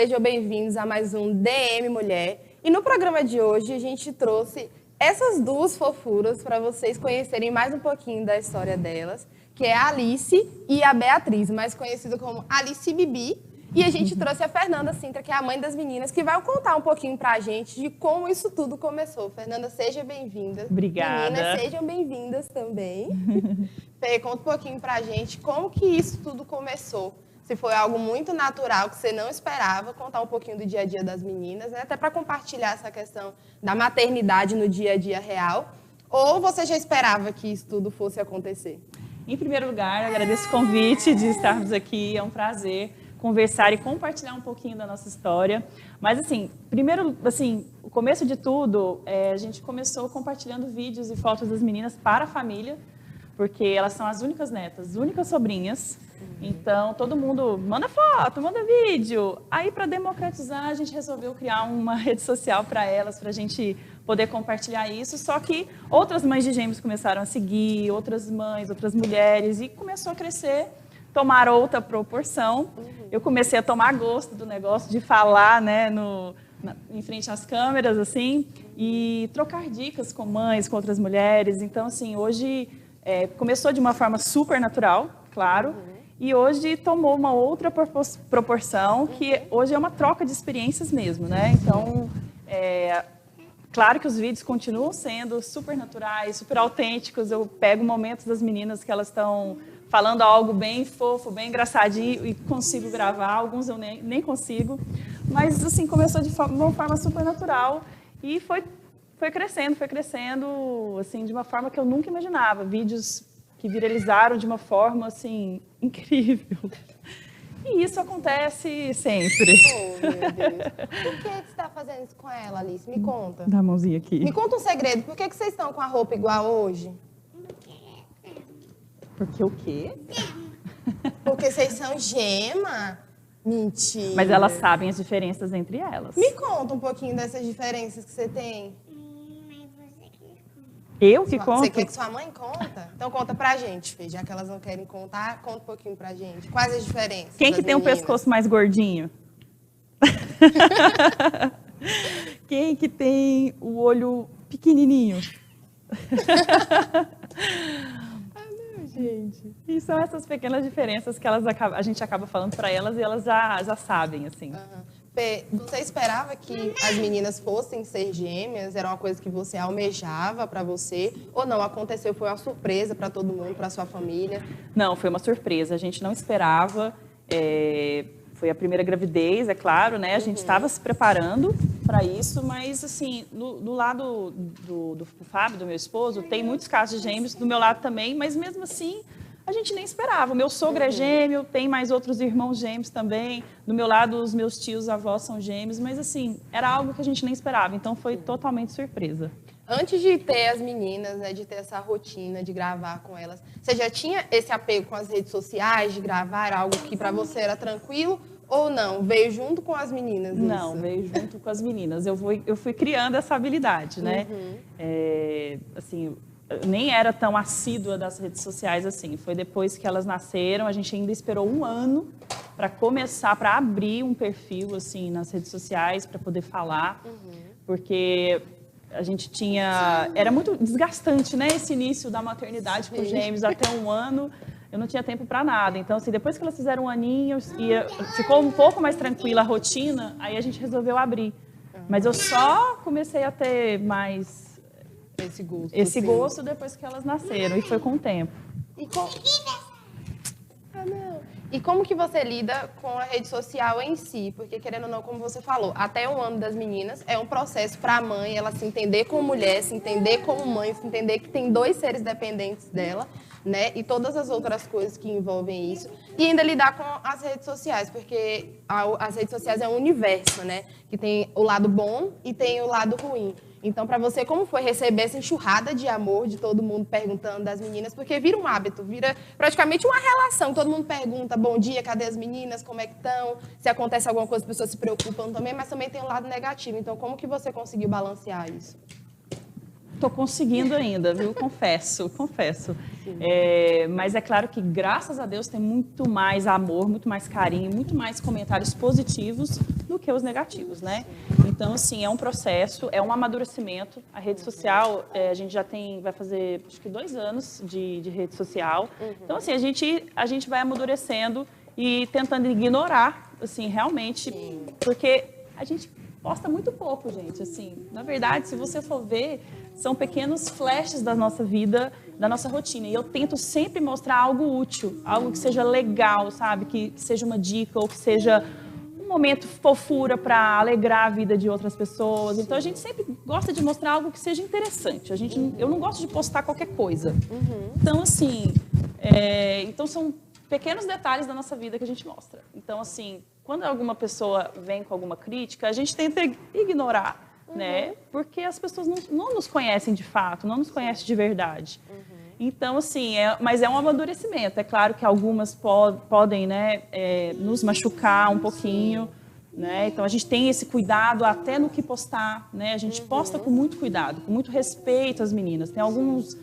sejam bem-vindos a mais um DM Mulher. E no programa de hoje a gente trouxe essas duas fofuras para vocês conhecerem mais um pouquinho da história delas, que é a Alice e a Beatriz, mais conhecida como Alice e Bibi. E a gente trouxe a Fernanda Sintra, que é a mãe das meninas, que vai contar um pouquinho pra gente de como isso tudo começou. Fernanda, seja bem-vinda. Obrigada. Meninas, sejam bem-vindas também. Fê, conta um pouquinho pra gente como que isso tudo começou. Se foi algo muito natural, que você não esperava, contar um pouquinho do dia a dia das meninas, né? Até para compartilhar essa questão da maternidade no dia a dia real. Ou você já esperava que isso tudo fosse acontecer? Em primeiro lugar, agradeço o convite de estarmos aqui. É um prazer conversar e compartilhar um pouquinho da nossa história. Mas, assim, primeiro, assim, o começo de tudo, a gente começou compartilhando vídeos e fotos das meninas para a família, porque elas são as únicas netas, as únicas sobrinhas. Então, todo mundo manda foto, manda vídeo. Aí, para democratizar, a gente resolveu criar uma rede social para elas, para a gente poder compartilhar isso. Só que outras mães de gêmeos começaram a seguir, outras mães, outras mulheres, e começou a crescer, tomar outra proporção. Eu comecei a tomar gosto do negócio, de falar, né, em frente às câmeras, assim, e trocar dicas com mães, com outras mulheres. Então, assim, hoje começou de uma forma super natural, claro, e hoje tomou uma outra proporção, que hoje é uma troca de experiências mesmo, né? Então, claro que os vídeos continuam sendo super naturais, super autênticos. Eu pego momentos das meninas que elas estão falando algo bem fofo, bem engraçadinho, e consigo gravar. Alguns eu nem consigo. Mas, assim, começou de uma forma super natural e foi crescendo, assim, de uma forma que eu nunca imaginava. Vídeos que viralizaram de uma forma, assim, incrível. E isso acontece sempre. Oh, meu Deus. Por que você está fazendo isso com ela, Alice? Me conta. Dá a mãozinha aqui. Me conta um segredo. Por que vocês estão com a roupa igual hoje? Porque o quê? Porque vocês são gema? Mentira. Mas elas sabem as diferenças entre elas. Me conta um pouquinho dessas diferenças que você tem. Eu que conto? Você quer que sua mãe conta? Então conta pra gente, Fê. Já que elas não querem contar, conta um pouquinho pra gente. Quais as diferenças? Quem que tem um pescoço mais gordinho? Quem que tem o olho pequenininho? Gente. E são essas pequenas diferenças que a gente acaba falando para elas e elas já sabem, assim. Pê, você esperava que as meninas fossem ser gêmeas? Era uma coisa que você almejava para você? Ou não? Aconteceu, foi uma surpresa para todo mundo, para sua família? Não, foi uma surpresa. A gente não esperava. Foi a primeira gravidez, é claro, né? A gente estava se preparando para isso, mas, assim, do lado do Fábio, do meu esposo, tem muitos casos de gêmeos, do meu lado também, mas mesmo assim a gente nem esperava. O meu sogro é gêmeo, tem mais outros irmãos gêmeos também. Do meu lado, os meus tios, avós são gêmeos, mas, assim, era algo que a gente nem esperava, então foi totalmente surpresa. Antes de ter as meninas, né, de ter essa rotina de gravar com elas, você já tinha esse apego com as redes sociais, de gravar, era algo que para você era tranquilo ou não? Veio junto com as meninas? Não, veio junto com as meninas. Eu fui criando essa habilidade, né? Assim, eu nem era tão assídua das redes sociais assim. Foi depois que elas nasceram, a gente ainda esperou um ano para começar, para abrir um perfil assim nas redes sociais, para poder falar, porque a gente era muito desgastante, né? Esse início da maternidade com gêmeos até um ano, eu não tinha tempo para nada. Então, assim, depois que elas fizeram um aninho, ficou um pouco mais tranquila a rotina, aí a gente resolveu abrir. Mas eu só comecei a ter mais esse gosto depois que elas nasceram, e foi com o tempo. E como que você lida com a rede social em si? Porque, querendo ou não, como você falou, até o ano das meninas é um processo para a mãe, ela se entender como mulher, se entender como mãe, se entender que tem dois seres dependentes dela, né? E todas as outras coisas que envolvem isso. E ainda lidar com as redes sociais, porque as redes sociais é um universo, né? Que tem o lado bom e tem o lado ruim. Então, para você, como foi receber essa enxurrada de amor de todo mundo perguntando das meninas? Porque vira um hábito, vira praticamente uma relação. Todo mundo pergunta, bom dia, cadê as meninas, como é que estão? Se acontece alguma coisa, as pessoas se preocupam também, mas também tem um lado negativo. Então, como que você conseguiu balancear isso? Estou conseguindo ainda, viu? Confesso. Mas é claro que, graças a Deus, tem muito mais amor, muito mais carinho, muito mais comentários positivos do do que os negativos, né? Então, assim, é um processo, é um amadurecimento. A rede social, a gente já vai fazer, acho que 2 anos de rede social. Então, assim, a gente vai amadurecendo e tentando ignorar, assim, realmente, porque a gente posta muito pouco, gente, assim. Na verdade, se você for ver, são pequenos flashes da nossa vida, da nossa rotina. E eu tento sempre mostrar algo útil, algo que seja legal, sabe? Que seja uma dica ou que seja um momento fofura para alegrar a vida de outras pessoas. Então, a gente sempre gosta de mostrar algo que seja interessante. Eu não gosto de postar qualquer coisa. Então, assim, então são pequenos detalhes da nossa vida que a gente mostra. Então, assim, quando alguma pessoa vem com alguma crítica, a gente tenta ignorar, né? Porque as pessoas não nos conhecem de fato, não nos conhecem de verdade. Então, assim, mas é um amadurecimento. É claro que algumas podem, né, nos machucar um pouquinho, né? Então, a gente tem esse cuidado até no que postar, né? A gente posta com muito cuidado, com muito respeito às meninas. Tem alguns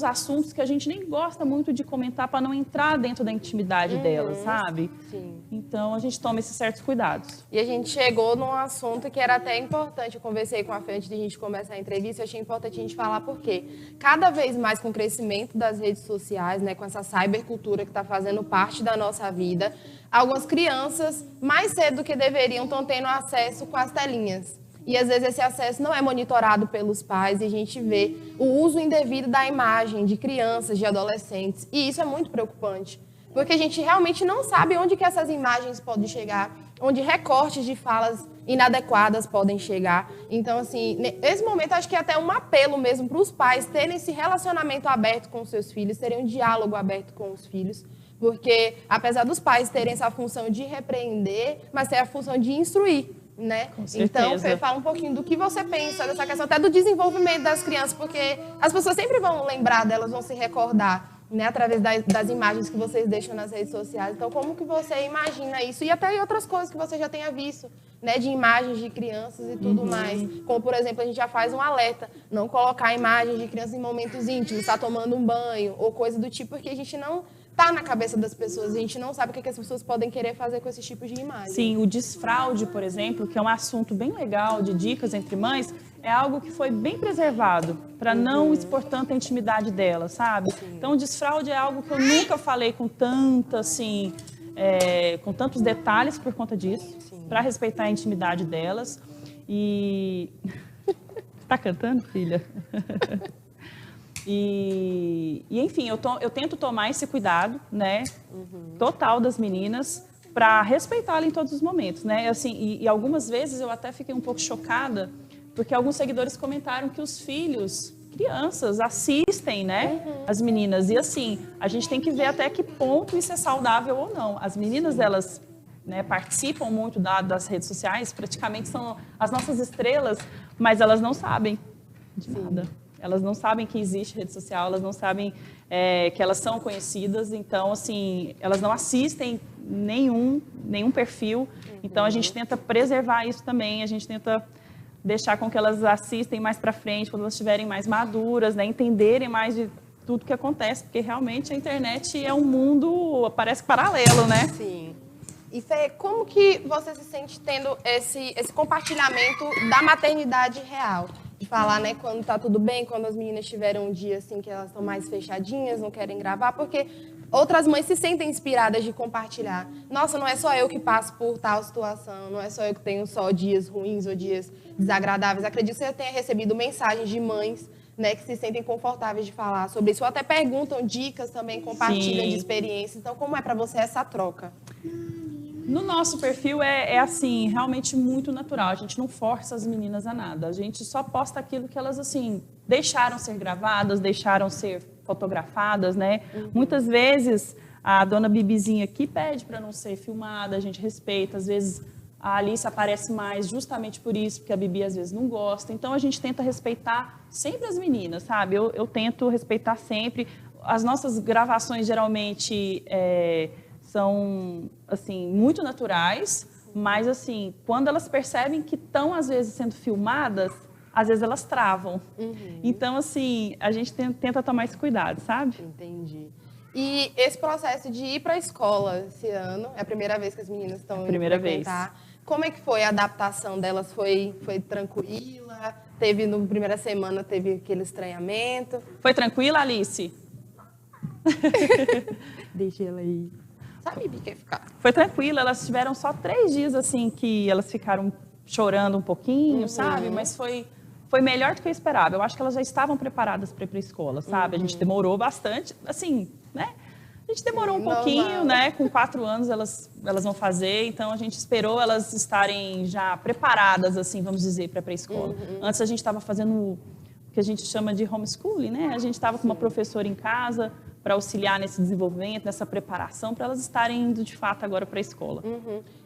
assuntos que a gente nem gosta muito de comentar para não entrar dentro da intimidade delas, sabe? Sim. Então, a gente toma esses certos cuidados. E a gente chegou num assunto que era até importante. Eu conversei com a Fê antes de a gente começar a entrevista. Eu achei importante a gente falar porque cada vez mais com o crescimento das redes sociais, né, com essa cybercultura que está fazendo parte da nossa vida, algumas crianças, mais cedo do que deveriam, estão tendo acesso com as telinhas. E, às vezes, esse acesso não é monitorado pelos pais e a gente vê o uso indevido da imagem de crianças, de adolescentes. E isso é muito preocupante, porque a gente realmente não sabe onde que essas imagens podem chegar, onde recortes de falas inadequadas podem chegar. Então, assim, nesse momento, acho que é até um apelo mesmo para os pais terem esse relacionamento aberto com os seus filhos, terem um diálogo aberto com os filhos, porque, apesar dos pais terem essa função de repreender, mas tem a função de instruir. Né? Então, Fê, fala um pouquinho do que você pensa dessa questão até do desenvolvimento das crianças, porque as pessoas sempre vão lembrar delas, vão se recordar, né, através das imagens que vocês deixam nas redes sociais. Então, como que você imagina isso? E até outras coisas que você já tenha visto, né, de imagens de crianças e tudo mais. Como, por exemplo, a gente já faz um alerta, não colocar imagens de crianças em momentos íntimos, tá tomando um banho ou coisa do tipo, porque a gente não tá na cabeça das pessoas, a gente não sabe o que as pessoas podem querer fazer com esses tipos de imagens. Sim, o desfraude, por exemplo, que é um assunto bem legal de dicas entre mães, é algo que foi bem preservado, para não expor tanta intimidade dela, sabe? Sim. Então, o desfraude é algo que eu nunca falei com tanta, assim, com tantos detalhes por conta disso, para respeitar a intimidade delas. E... Tá cantando, filha? E enfim, eu tento tomar esse cuidado, né, total das meninas, para respeitá-la em todos os momentos, né? Assim, e algumas vezes eu até fiquei um pouco chocada, porque alguns seguidores comentaram que os filhos, crianças, assistem, né, as meninas. E assim, a gente tem que ver até que ponto isso é saudável ou não. As meninas, elas, né, participam muito das redes sociais, praticamente são as nossas estrelas, mas elas não sabem de nada. Elas não sabem que existe rede social, elas não sabem que elas são conhecidas, então, assim, elas não assistem nenhum perfil. Então, a gente tenta preservar isso também, a gente tenta deixar com que elas assistem mais para frente, quando elas estiverem mais maduras, né, entenderem mais de tudo que acontece, porque realmente a internet é um mundo, parece paralelo, né? Sim. E Fê, como que você se sente tendo esse compartilhamento da maternidade real? De falar, né, quando tá tudo bem, quando as meninas tiveram um dia assim que elas estão mais fechadinhas, não querem gravar, porque outras mães se sentem inspiradas de compartilhar. Nossa, não é só eu que passo por tal situação, não é só eu que tenho só dias ruins ou dias desagradáveis. Acredito que você tenha recebido mensagens de mães, né, que se sentem confortáveis de falar sobre isso, ou até perguntam dicas também, compartilham de experiências. Então, como é para você essa troca? No nosso perfil assim, realmente muito natural. A gente não força as meninas a nada. A gente só posta aquilo que elas, assim, deixaram ser gravadas, deixaram ser fotografadas, né? Muitas vezes a dona Bibizinha aqui pede para não ser filmada, a gente respeita. Às vezes a Alice aparece mais justamente por isso, porque a Bibi às vezes não gosta. Então a gente tenta respeitar sempre as meninas, sabe? Eu tento respeitar sempre. As nossas gravações geralmente são, assim, muito naturais, mas, assim, quando elas percebem que estão, às vezes, sendo filmadas, às vezes elas travam. Então, assim, a gente tenta tomar esse cuidado, sabe? Entendi. E esse processo de ir para a escola esse ano, é a primeira vez que as meninas estão indo frequentar. Como é que foi a adaptação delas? Foi tranquila? Teve, na primeira semana, teve aquele estranhamento? Foi tranquila, Alice? Deixa ela aí. Sabe de que ficar? Foi tranquila, elas tiveram só 3 dias, assim, que elas ficaram chorando um pouquinho, sabe? Mas foi melhor do que eu esperava. Eu acho que elas já estavam preparadas para ir para a escola, sabe? A gente demorou bastante, assim, né? A gente demorou um pouquinho, né? Com 4 anos elas vão fazer, então a gente esperou elas estarem já preparadas, assim, vamos dizer, para a escola. Antes a gente estava fazendo o que a gente chama de homeschooling, né? A gente estava com uma professora em casa para auxiliar nesse desenvolvimento, nessa preparação, para elas estarem indo de fato agora para a escola.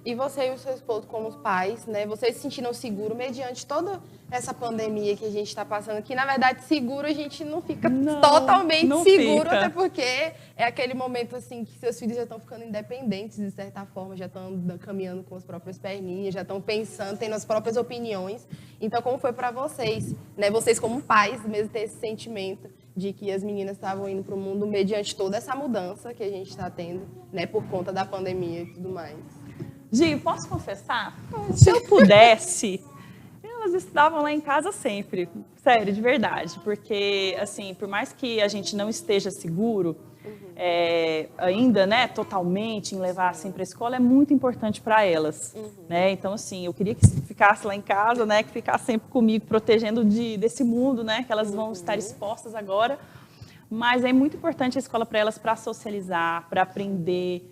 E você e o seu esposo, como os pais, né? Vocês se sentiram seguros mediante toda essa pandemia que a gente está passando, que na verdade seguro a gente não fica totalmente seguro, até porque é aquele momento assim que seus filhos já estão ficando independentes de certa forma, já estão caminhando com as próprias perninhas, já estão pensando, tendo as próprias opiniões. Então, como foi para vocês, né? Vocês como pais mesmo ter esse sentimento de que as meninas estavam indo para o mundo mediante toda essa mudança que a gente está tendo, né, por conta da pandemia e tudo mais. Gi, posso confessar? Se eu pudesse, elas estavam lá em casa sempre, sério, de verdade, porque, assim, por mais que a gente não esteja seguro ainda, né, totalmente em levar assim para a escola, é muito importante para elas, né? Então, assim, eu queria que ficasse lá em casa, né, que ficasse sempre comigo, protegendo desse mundo, né, que elas vão estar expostas agora, mas é muito importante a escola para elas, para socializar, para aprender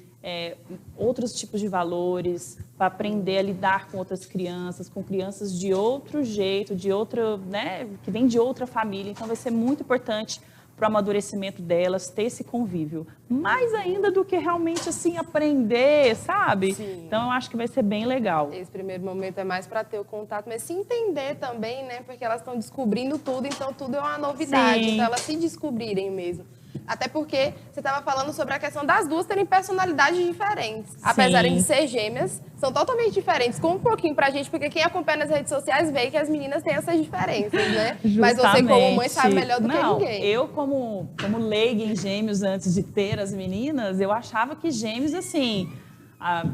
outros tipos de valores, para aprender a lidar com outras crianças, com crianças de outro jeito, de outra, né, que vem de outra família. Então vai ser muito importante para o amadurecimento delas ter esse convívio, mais ainda do que realmente assim aprender, sabe? Sim. Então eu acho que vai ser bem legal. Esse primeiro momento é mais para ter o contato, mas se entender também, né? Porque elas estão descobrindo tudo, então tudo é uma novidade. Sim. Então elas se descobrirem mesmo. Até porque você estava falando sobre a questão das duas terem personalidades diferentes. Apesar de ser gêmeas, são totalmente diferentes. Conta um pouquinho pra gente, porque quem acompanha nas redes sociais vê que as meninas têm essas diferenças, né? Justamente. Mas você, como mãe, sabe melhor do que Não, ninguém. Eu, como leiga em gêmeos, antes de ter as meninas, eu achava que gêmeos, assim,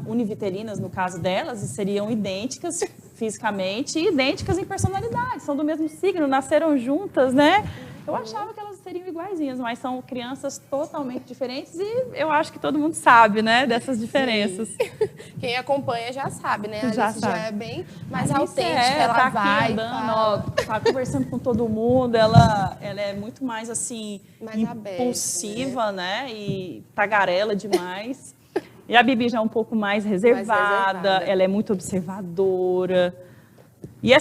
univitelinas, no caso delas, seriam idênticas fisicamente e idênticas em personalidade. São do mesmo signo, nasceram juntas, né? Eu achava que elas seriam iguaizinhas, mas são crianças totalmente diferentes e eu acho que todo mundo sabe, né, dessas diferenças. Sim. Quem acompanha já sabe, né? A Alice já é bem mais autêntica, ela tá vai aqui andando, ó, tá conversando com todo mundo, ela é muito mais assim, mais impulsiva, aberta, né? E tagarela demais. E a Bibi já é um pouco mais reservada, ela é muito observadora. E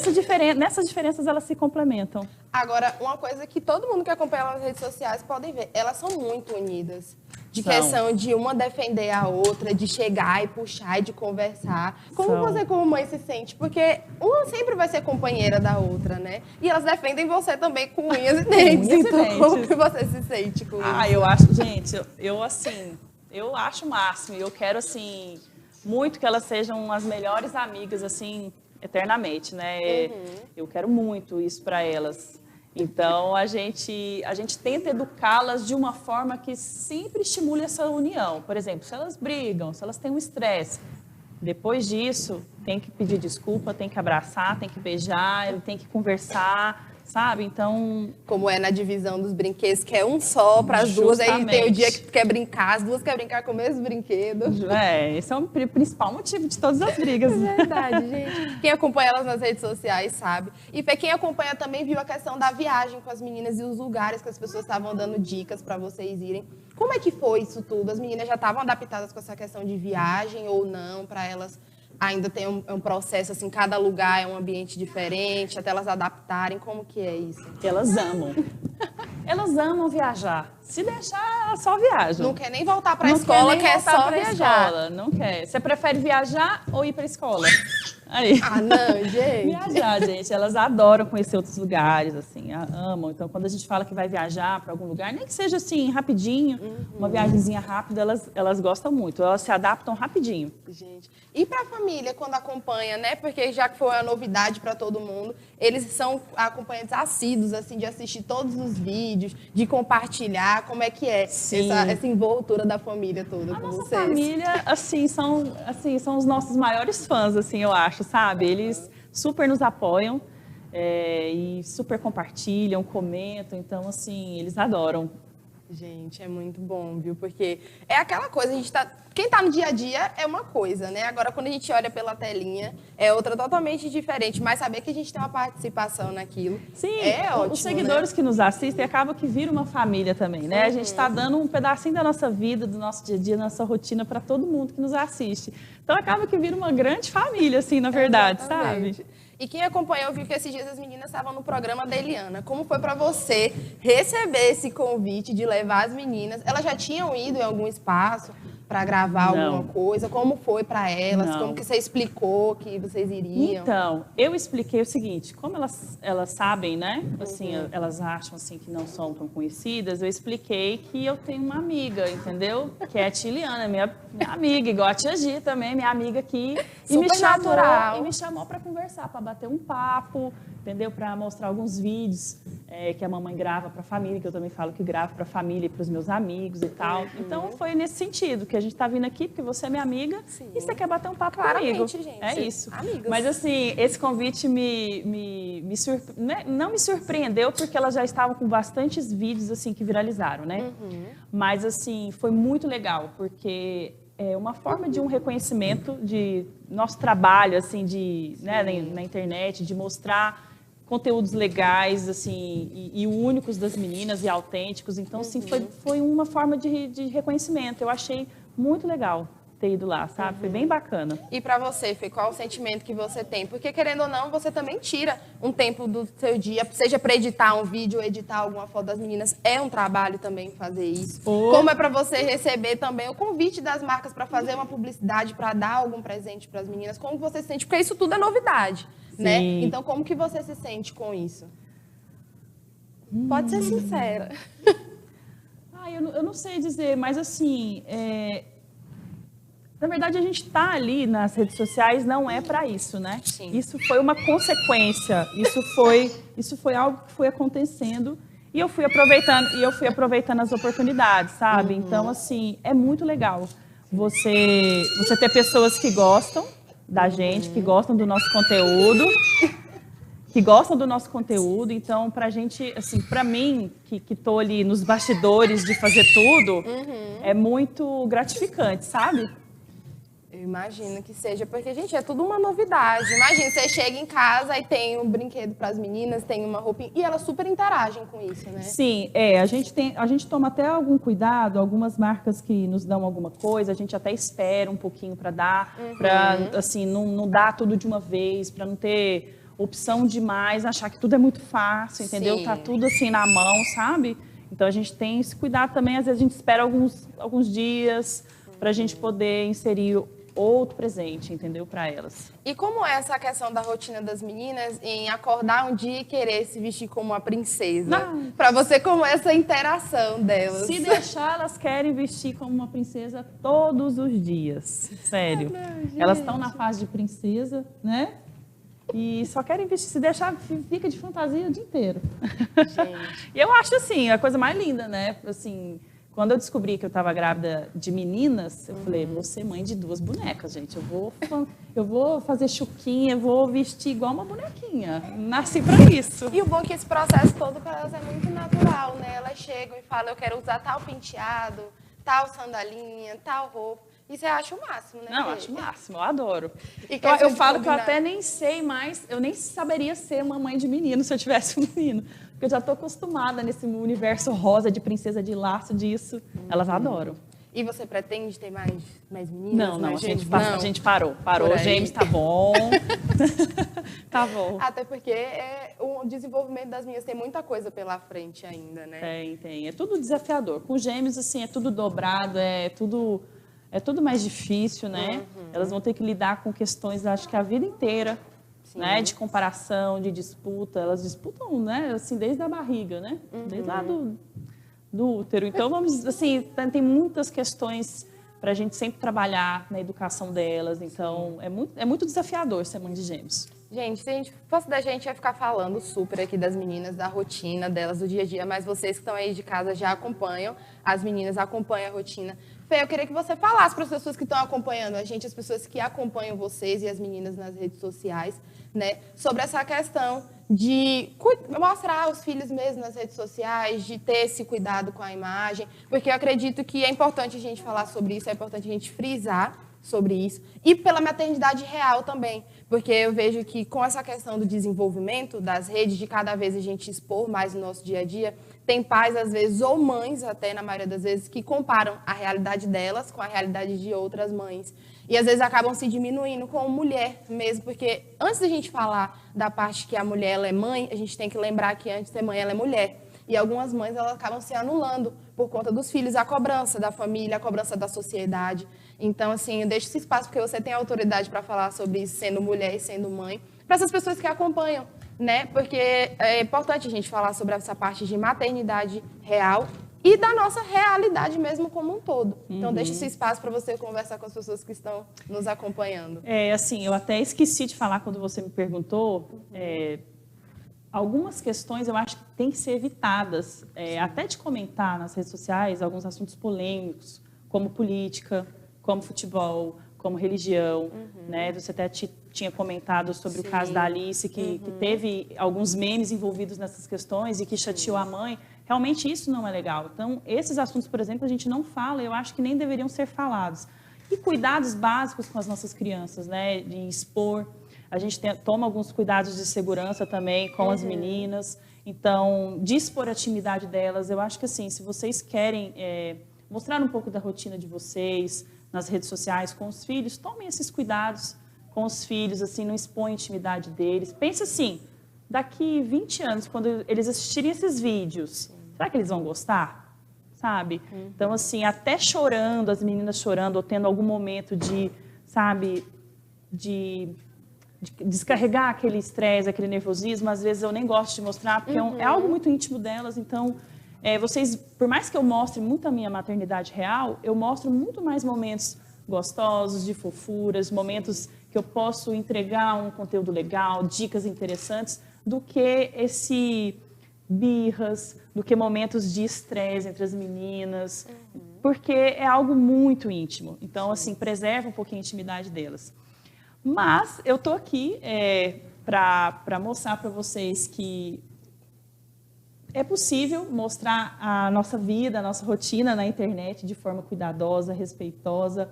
nessas diferenças elas se complementam. Agora, uma coisa que todo mundo que acompanha elas nas redes sociais podem ver, elas são muito unidas. De questão de uma defender a outra, de chegar e puxar e de conversar. Como você, como mãe, se sente? Porque uma sempre vai ser companheira da outra, né? E elas defendem você também com unhas e dentes. Então, como que você se sente com isso? Eu acho, gente, eu acho o máximo. Eu quero, assim, muito que elas sejam as melhores amigas, assim, eternamente, né? Eu quero muito isso para elas. Então, a gente tenta educá-las de uma forma que sempre estimule essa união. Por exemplo, se elas brigam, se elas têm um estresse, depois disso, tem que pedir desculpa, tem que abraçar, tem que beijar, tem que conversar, sabe? Então... Como é na divisão dos brinquedos, que é um só para as duas, aí tem o dia que tu quer brincar, as duas querem brincar com o mesmo brinquedo. Esse é o principal motivo de todas as brigas. É verdade, gente. Quem acompanha elas nas redes sociais sabe. E para quem acompanha também viu a questão da viagem com as meninas e os lugares que as pessoas estavam dando dicas para vocês irem. Como é que foi isso tudo? As meninas já estavam adaptadas com essa questão de viagem ou não? Para elas ainda tem um processo, assim, cada lugar é um ambiente diferente, até elas adaptarem. Como que é isso? Elas amam. Elas amam viajar. Se deixar, elas só viajam. Não quer nem voltar para a escola, quer só viajar. Não quer. Você prefere viajar ou ir para a escola? Aí. Ah, não, gente. Viajar, gente, elas adoram conhecer outros lugares, assim, amam. Então, quando a gente fala que vai viajar para algum lugar, nem que seja assim, rapidinho, uma viagemzinha rápida, elas gostam muito, elas se adaptam rapidinho. Gente, e para a família, quando acompanha, né? Porque já que foi uma novidade para todo mundo, eles são acompanhantes assíduos, assim, de assistir todos os vídeos, de compartilhar. Como é que é essa envoltura da família toda A com nossa vocês? família, são os nossos maiores fãs, assim, eu acho, sabe? Eles super nos apoiam e super compartilham, comentam, então, assim, eles adoram. Gente, é muito bom, viu? Porque é aquela coisa, quem tá no dia a dia é uma coisa, né? Agora, quando a gente olha pela telinha, é outra totalmente diferente. Mas saber que a gente tem uma participação naquilo é ótimo, os seguidores, né? que nos assistem acabam que viram uma família também, né? A gente está dando um pedacinho da nossa vida, do nosso dia a dia, da nossa rotina para todo mundo que nos assiste. Então, acaba que vira uma grande família, assim, na verdade, Exatamente. sabe? E quem acompanhou viu que esses dias as meninas estavam no programa da Eliana. Como foi para você receber esse convite de levar as meninas? Elas já tinham ido em algum espaço para gravar alguma coisa? Como foi para elas? Não. Como que você explicou que vocês iriam? Então, eu expliquei o seguinte, como elas sabem, né? Assim, elas acham assim que não são tão conhecidas, eu expliquei que eu tenho uma amiga, entendeu? Que é a Tiliana, minha amiga, igual a Tia Gi também, minha amiga aqui. Super natural. E me chamou para conversar, para bater um papo, entendeu? Para mostrar alguns vídeos que a mamãe grava para a família, que eu também falo que gravo para a família e para os meus amigos e tal. Então, foi nesse sentido, que a gente está vindo aqui, porque você é minha amiga e você quer bater um papo comigo. Gente, é isso. Amigos. Mas, assim, esse convite não me surpreendeu, porque elas já estavam com bastantes vídeos, assim, que viralizaram, né? Mas, assim, foi muito legal, porque é uma forma de um reconhecimento de nosso trabalho, assim, né, na internet, de mostrar conteúdos legais, assim, e únicos das meninas e autênticos. Então, assim, foi uma forma de reconhecimento. Eu achei muito legal ter ido lá, sabe? Foi bem bacana. E para você, Fê, qual o sentimento que você tem? Porque, querendo ou não, você também tira um tempo do seu dia, seja para editar um vídeo ou editar alguma foto das meninas, é um trabalho também fazer isso. Como é para você receber também o convite das marcas para fazer uma publicidade, para dar algum presente para as meninas? Como você se sente? Porque isso tudo é novidade, né? Então, como que você se sente com isso? Pode ser sincera. Eu não sei dizer, mas assim, na verdade, a gente está ali nas redes sociais não é para isso, né? Sim. Isso foi uma consequência, isso foi algo que foi acontecendo e eu fui aproveitando as oportunidades, sabe? Então, assim, é muito legal você ter pessoas que gostam da gente, que gostam do nosso conteúdo, então, pra gente, assim, pra mim, que tô ali nos bastidores de fazer tudo, é muito gratificante, sabe? Eu imagino que seja, porque, gente, é tudo uma novidade. Imagina, você chega em casa e tem um brinquedo para as meninas, tem uma roupinha, e elas super interagem com isso, né? Sim, a gente toma até algum cuidado, algumas marcas que nos dão alguma coisa, a gente até espera um pouquinho para dar, para, assim, não dar tudo de uma vez, para não ter opção demais, achar que tudo é muito fácil, entendeu? Tá tudo assim na mão, sabe? Então a gente tem esse cuidado também, às vezes a gente espera alguns dias para a gente poder inserir outro presente, entendeu, para elas. E como é essa questão da rotina das meninas em acordar um dia e querer se vestir como uma princesa? Para você, como é essa interação delas? Se deixar, elas querem vestir como uma princesa todos os dias, sério. Elas estão na fase de princesa, né? E só querem vestir, se deixar, fica de fantasia o dia inteiro. Gente. E eu acho, assim, a coisa mais linda, né? Assim, quando eu descobri que eu estava grávida de meninas, eu falei, vou ser mãe de 2 bonecas, gente. Eu vou fazer chuquinha, vou vestir igual uma bonequinha. Nasci para isso. E o bom é que esse processo todo para elas é muito natural, né? Elas chegam e falam, eu quero usar tal penteado, tal sandalinha, tal roupa. E você acha o máximo, né? Não, acho o máximo, eu adoro. E eu falo que eu até nem sei mais, eu nem saberia ser uma mãe de menino se eu tivesse um menino. Porque eu já estou acostumada nesse universo rosa de princesa de laço, disso. Elas adoram. E você pretende ter mais meninas? Não, a gente parou. Gêmeos, tá bom. Tá bom. Até porque o desenvolvimento das minhas tem muita coisa pela frente ainda, né? Tem. É tudo desafiador. Com gêmeos, assim, é tudo dobrado, é tudo é tudo mais difícil, né? Elas vão ter que lidar com questões, acho que a vida inteira, né? De comparação, de disputa. Elas disputam, né? Assim, desde a barriga, né? Desde lá do útero. Então, vamos, assim, tem muitas questões para a gente sempre trabalhar na educação delas. Então, é muito desafiador ser mãe de gêmeos. Gente, se a gente fosse da gente, ia ficar falando super aqui das meninas, da rotina delas, do dia a dia, mas vocês que estão aí de casa já acompanham, as meninas acompanham a rotina. Fê, eu queria que você falasse para as pessoas que estão acompanhando a gente, as pessoas que acompanham vocês e as meninas nas redes sociais, né, sobre essa questão de mostrar os filhos mesmo nas redes sociais, de ter esse cuidado com a imagem, porque eu acredito que é importante a gente falar sobre isso, é importante a gente frisar sobre isso, e pela maternidade real também, porque eu vejo que com essa questão do desenvolvimento das redes, de cada vez a gente expor mais no nosso dia a dia, tem pais, às vezes, ou mães, até na maioria das vezes, que comparam a realidade delas com a realidade de outras mães. E, às vezes, acabam se diminuindo como mulher mesmo, porque antes da gente falar da parte que a mulher ela é mãe, a gente tem que lembrar que antes de ser mãe, ela é mulher. E algumas mães elas acabam se anulando por conta dos filhos, a cobrança da família, a cobrança da sociedade. Então, assim, eu deixo esse espaço porque você tem autoridade para falar sobre isso, sendo mulher e sendo mãe, para essas pessoas que acompanham, né? Porque é importante a gente falar sobre essa parte de maternidade real e da nossa realidade mesmo como um todo. Então, deixa esse espaço para você conversar com as pessoas que estão nos acompanhando. Assim, eu até esqueci de falar quando você me perguntou. Algumas questões eu acho que têm que ser evitadas, até de comentar nas redes sociais alguns assuntos polêmicos, como política, como futebol, como religião, né? Você até tinha comentado sobre o caso da Alice, que teve alguns memes envolvidos nessas questões e que chateou a mãe. Realmente isso não é legal. Então, esses assuntos, por exemplo, a gente não fala, eu acho que nem deveriam ser falados. E cuidados básicos com as nossas crianças, né? De expor. A gente toma alguns cuidados de segurança também com as meninas. Então, de expor a intimidade delas. Eu acho que, assim, se vocês querem mostrar um pouco da rotina de vocês nas redes sociais com os filhos, tomem esses cuidados com os filhos, assim, não expõem a intimidade deles. Pense assim, daqui 20 anos, quando eles assistirem esses vídeos, será que eles vão gostar? Sabe? Então, assim, até chorando, as meninas chorando, ou tendo algum momento de, sabe, de descarregar aquele estresse, aquele nervosismo, às vezes eu nem gosto de mostrar, porque é algo muito íntimo delas. Então, vocês, por mais que eu mostre muito a minha maternidade real, eu mostro muito mais momentos gostosos, de fofuras, momentos que eu posso entregar um conteúdo legal, dicas interessantes, do que birras, do que momentos de estresse entre as meninas, porque é algo muito íntimo. Então, assim, preserva um pouquinho a intimidade delas. Mas eu estou aqui para mostrar para vocês que é possível mostrar a nossa vida, a nossa rotina na internet de forma cuidadosa, respeitosa.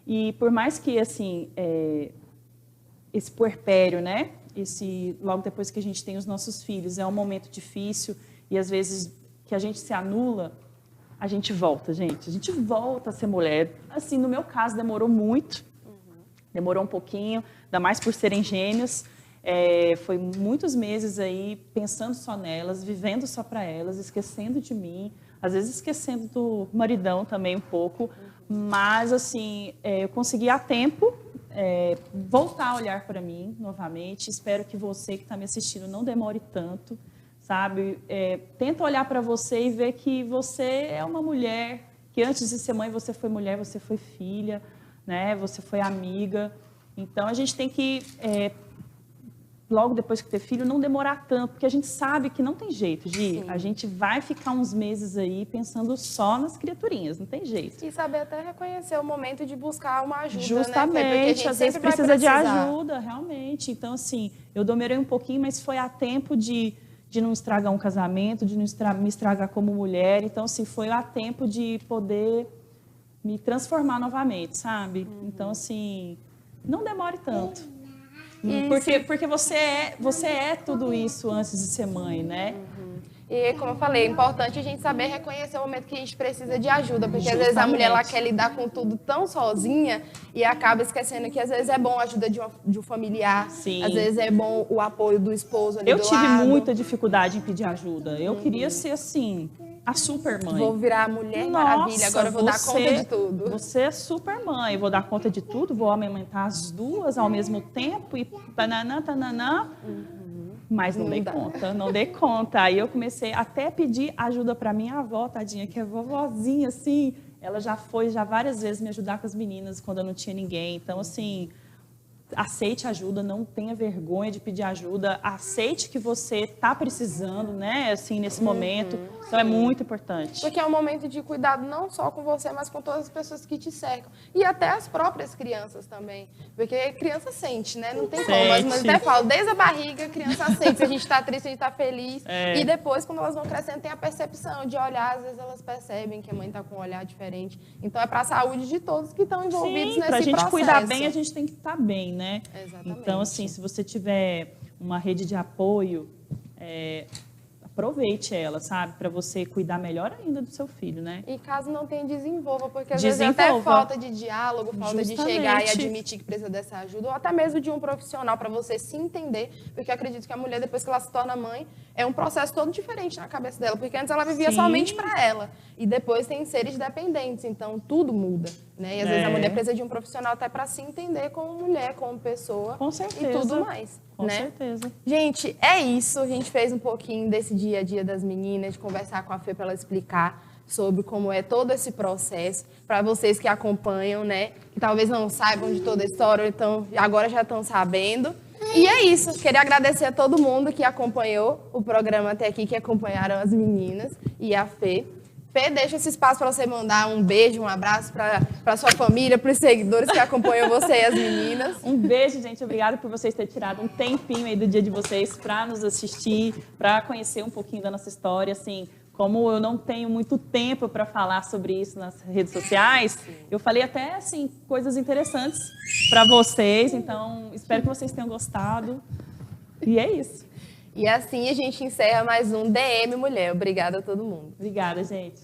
E por mais que, assim, esse puerpério, né? Logo depois que a gente tem os nossos filhos, é um momento difícil e às vezes que a gente se anula, a gente volta, gente. A gente volta a ser mulher. Assim, no meu caso, demorou muito. Demorou um pouquinho, ainda mais por serem gêmeos. Foi muitos meses aí pensando só nelas, vivendo só para elas, esquecendo de mim, às vezes esquecendo do maridão também um pouco. Mas, assim, eu consegui a tempo voltar a olhar para mim novamente. Espero que você que está me assistindo não demore tanto, sabe? Tenta olhar para você e ver que você é uma mulher, que antes de ser mãe você foi mulher, você foi filha, né? Você foi amiga. Então, a gente tem que, logo depois que ter filho, não demorar tanto, porque a gente sabe que não tem jeito, Gi. A gente vai ficar uns meses aí pensando só nas criaturinhas, não tem jeito. E saber até reconhecer o momento de buscar uma ajuda, justamente, né? às vezes precisa de ajuda, realmente. Então, assim, eu demorei um pouquinho, mas foi a tempo de não estragar um casamento, de não me estragar como mulher. Então, assim, foi a tempo de poder me transformar novamente, sabe? Então, assim, não demore tanto. Porque você é tudo isso antes de ser mãe, né? E, como eu falei, é importante a gente saber reconhecer o momento que a gente precisa de ajuda, porque às vezes a mulher ela quer lidar com tudo tão sozinha e acaba esquecendo que às vezes é bom a ajuda de um familiar, Sim. Às vezes é bom o apoio do esposo ali eu do tive lado. muita dificuldade em pedir ajuda. Eu queria ser assim, a super mãe. Vou virar a Mulher Maravilha, agora eu vou dar conta de tudo. Você é super mãe, vou dar conta de tudo, vou amamentar as duas ao mesmo tempo e tananã, tananã. Mas não dei conta, não dei conta. Aí eu comecei até a pedir ajuda para minha avó, tadinha, que é vovozinha, assim. Ela já foi várias vezes me ajudar com as meninas quando eu não tinha ninguém. Então, assim, aceite ajuda, não tenha vergonha de pedir ajuda. Aceite que você está precisando, né, assim, nesse momento. Então, é muito importante. Porque é um momento de cuidado não só com você, mas com todas as pessoas que te cercam. E até as próprias crianças também. Porque criança sente, né? Não tem como. Mas até falo, desde a barriga, a criança sente se a gente está triste, se a gente está feliz. E depois, quando elas vão crescendo, tem a percepção de olhar. Às vezes elas percebem que a mãe está com um olhar diferente. Então, é para a saúde de todos que estão envolvidos nesse processo. Para a gente cuidar bem, a gente tem que estar bem, né? Exatamente. Então, assim, se você tiver uma rede de apoio, aproveite ela, sabe? Para você cuidar melhor ainda do seu filho, né? E caso não tenha, desenvolva, porque às vezes até falta de diálogo, falta de chegar e admitir que precisa dessa ajuda, ou até mesmo de um profissional para você se entender, porque eu acredito que a mulher, depois que ela se torna mãe, é um processo todo diferente na cabeça dela, porque antes ela vivia somente para ela, e depois tem seres dependentes, então tudo muda, né? E às vezes a mulher precisa de um profissional até para se entender como mulher, como pessoa, com certeza, e tudo mais. Com certeza. Gente, é isso. A gente fez um pouquinho desse dia a dia das meninas, de conversar com a Fê para ela explicar sobre como é todo esse processo, para vocês que acompanham, né? Que talvez não saibam de toda a história, então agora já estão sabendo. E é isso. Queria agradecer a todo mundo que acompanhou o programa até aqui, que acompanharam as meninas e a Fê. Fê, deixa esse espaço para você mandar um beijo, um abraço para sua família, para os seguidores que acompanham você e as meninas. Um beijo, gente. Obrigada por vocês terem tirado um tempinho aí do dia de vocês para nos assistir, para conhecer um pouquinho da nossa história. Assim, como eu não tenho muito tempo para falar sobre isso nas redes sociais, eu falei até assim coisas interessantes para vocês. Então, espero que vocês tenham gostado. E é isso. E assim a gente encerra mais um DM Mulher. Obrigada a todo mundo. Obrigada, gente.